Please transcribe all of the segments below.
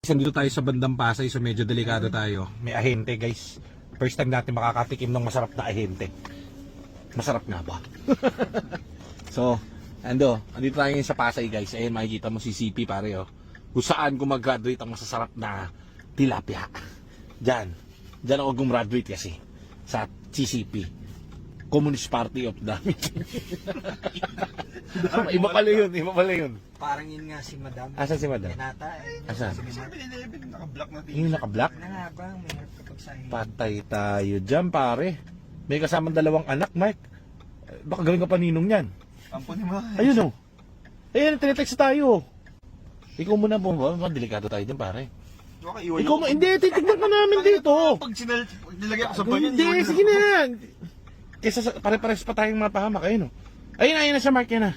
Dito tayo sa bandang Pasay, so medyo delikado tayo. May ahente guys. First time natin makakatikim ng masarap na ahente. Masarap nga ba? So, andito tayo ngayon sa Pasay guys. Ayun, makikita mo si CP pare oh. Kung saan gumagraduate ang masasarap na tilapia. Diyan ako gumraduate kasi. Sa CCP. Communist Party of the iba pala yun. Parang yun nga si Madam. Asan si Madam? Yanata eh. Asan? Sa 7-Eleven, naka-block na din. Yung naka-block? Na nga ba, may harap kapag sa'yo. Patay tayo dyan pare. May kasamang dalawang anak, Mike. Baka gawin ka paninong yan. Ampun mo. Ayun o. Ayun, tinetext tayo. Ikaw muna po ba? Delikado tayo dyan pare. Ikaw mo, hindi, titignan ka namin dito. Pag nilagay ako sa banyan, hindi, sige na yan. Kesa pare-pares pa tayong mapahamak. Ayun o. Ayun na siya, Mark, yan na.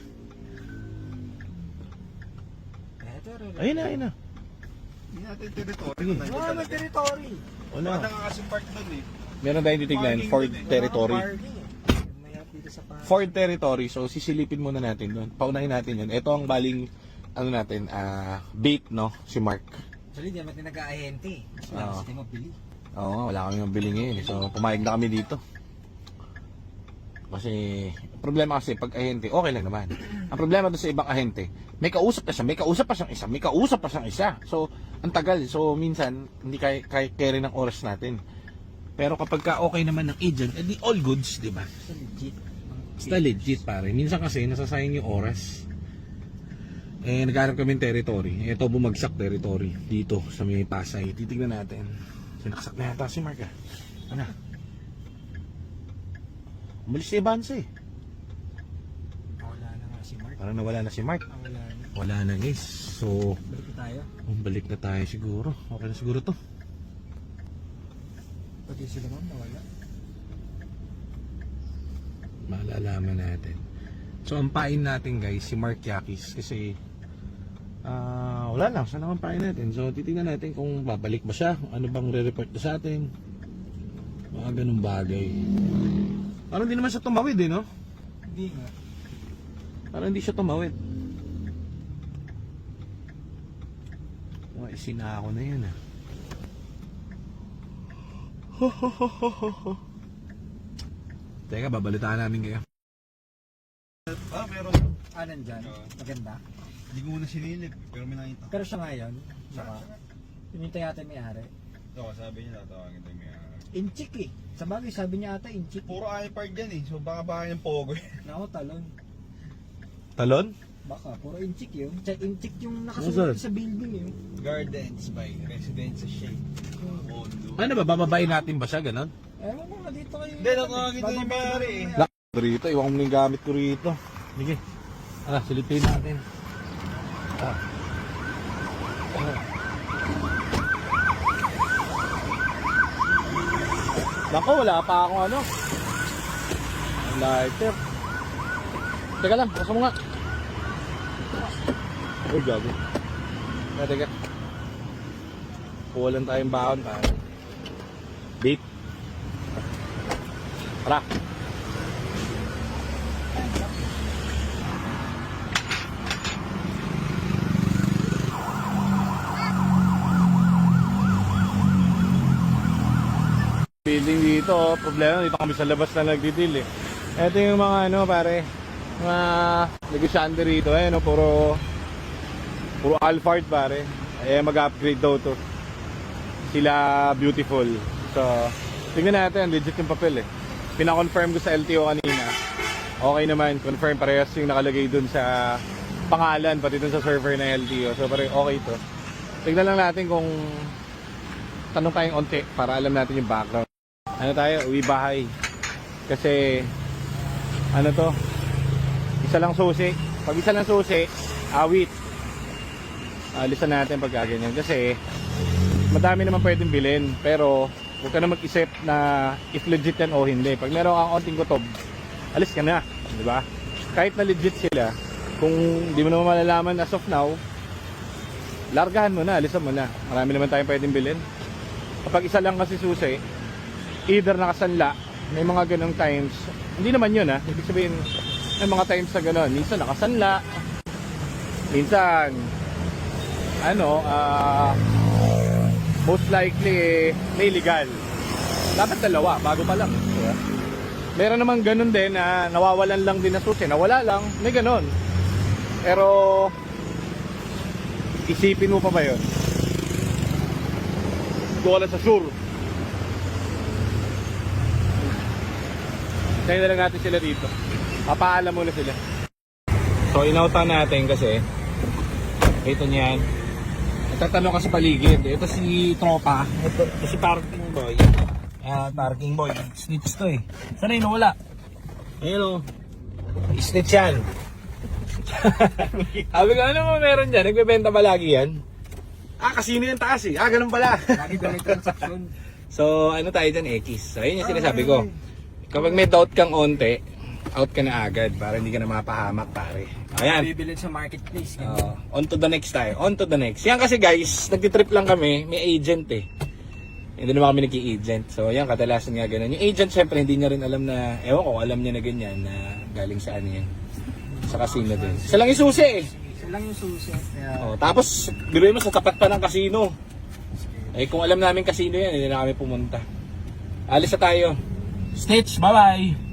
Ayun na. Hindi natin territory. Wala na territory. Wala. Wala nga kasi park doon eh. Meron tayong titignan, Ford territory. Dito sa park. Ford territory, so sisilipin muna natin doon. Paunahin natin yun. Ito ang baling, bait, no? Si Mark. Actually, di naman nag-aahente. Wala kasi tayo mabili. Oo, wala kami mabili ngayon. So, pumayag na kami dito. Kasi, problema kasi pag ahente, okay lang naman. Ang problema doon sa ibang ahente, may kausap pa siyang isa. So, ang tagal. So, minsan, hindi carry ng oras natin. Pero kapag ka okay naman ng agent, edi all goods, di ba? Basta legit. Basta legit, pare. Minsan kasi, nasasayang yung oras. Naghanap kami ng territory. Ito, bumagsak territory. Dito, sa may Pasay. Titignan natin. Sinaksak na yata si Mark, ah. Ano? Umalis si Evans eh. Wala na nga si Mark. Parang nawala na si Mark. Wala na. Wala na guys. So, Balik tayo. balik na tayo siguro. Okay na siguro to. Pati sila ma'am nawala. Malalaman natin. So, ang pain natin guys, si Mark Yakis. Kasi, wala lang. Saan naman pain natin? So, titingnan natin kung babalik ba siya. Ano bang re-report na sa atin. Mga ganun bagay. Parang hindi naman siya tumawid eh, no? Hindi nga. Parang hindi siya tumawid. Isinako na yun ah. Teka, babalitaan namin kayo. Meron. Nandyan. Maganda. Hindi ko muna sinilip, pero may nakita. Pero siya ngayon, pinintay natin may-ari. Oo, sabi niya tatawagin tayo may Inchik eh. Sa bagay, sabi niya ata inchik. puro iPad yan eh, so baka bahay ng Pogo. Nako, talon. Talon? Baka, puro inchik yun. Inchik yung Saan? nakasulat sa building yun. Gardens by Residence Shade. Mondo. Ano ba, bababayin natin ba siya, ganon? Ewan mo na dito kayo. Hindi, natawagin tayo yung may-ari eh. Rito, iwan ko muna yung gamit ko rito. Sige. Silipin natin. Nako, wala pa akong ano. Lighter. Teka lang, baka mo nga. Uy, gabi. Teka. Kuha lang tayong baon pa. Beep. Tara. Building dito, problema dito kami sa labas na nagdi-deal eh. Ito yung mga pare, mga negosyante rito puro Alphard pare. Mag-upgrade daw to. Sila Beautiful. So, tingnan natin, legit yung papel eh. Pina-confirm ko sa LTO kanina. Okay naman, confirm parehas yung nakalagay dun sa pangalan pati dun sa server ng LTO. So, pare okay to. Tingnan lang natin kung tanong tayong onti para alam natin yung background. Ano tayo, uwi bahay. Kasi isa lang susi. Pag isa lang susi, awit. Alisan natin pag ganyan. Kasi madami naman pwedeng bilhin. Pero huwag ka na mag-isip na if legit yan o hindi. Pag meron kang onting kutob, alis ka na, di ba? Kahit na legit sila, kung di mo naman malalaman as of now, largahan mo na, alisan mo na. Marami naman tayong pwedeng bilhin. Kapag isa lang kasi susi, either nakasanla, may mga ganong times, hindi naman yun ibig sabihin, may mga times na ganon, minsan nakasanla, minsan most likely may legal. Dapat dalawa, bago pa lang. Diba? Meron namang ganun din na nawawalan lang din na susi, nawala lang, may ganun. Pero isipin mo pa ba yun? Hindi ko wala sa sure. Tayo na lang natin sila dito. Papaalam muna sila. So inautan natin kasi ito niyan. Nagtatanong ka sa paligid. Ito si Tropa. Ito si Parking Boy. Parking Boy. Snitch to eh. Sana yun wala? Ayun o. Snitch yan. Sabi ko, ano mo meron dyan? Nagbebenta ba lagi yan? Casino yung taas eh. Ganun pala. Lagi ba may transaction? So ano tayo dyan, X. So ayun yung sinasabi ko. Kapag may doubt kang onte, out ka na agad para hindi ka na mapahamak pare. Ayan. Bibilin sa marketplace. On to the next tayo. On to the next. Yan kasi guys, nagtitrip lang kami. May agent eh. Hindi naman kami nag-i-agent. So yan, kadalasan nga ganun. Yung agent syempre hindi niya rin alam na, ewan ko, alam niya na ganyan na galing sa ano yan. Sa casino din. Isa lang yung susi eh. Isa lang yung susi. Yeah. Tapos, biruin mo sa tapat pa ng casino. Eh kung alam namin casino yan, hindi na kami pumunta. Alis na tayo. Snitch, bye-bye!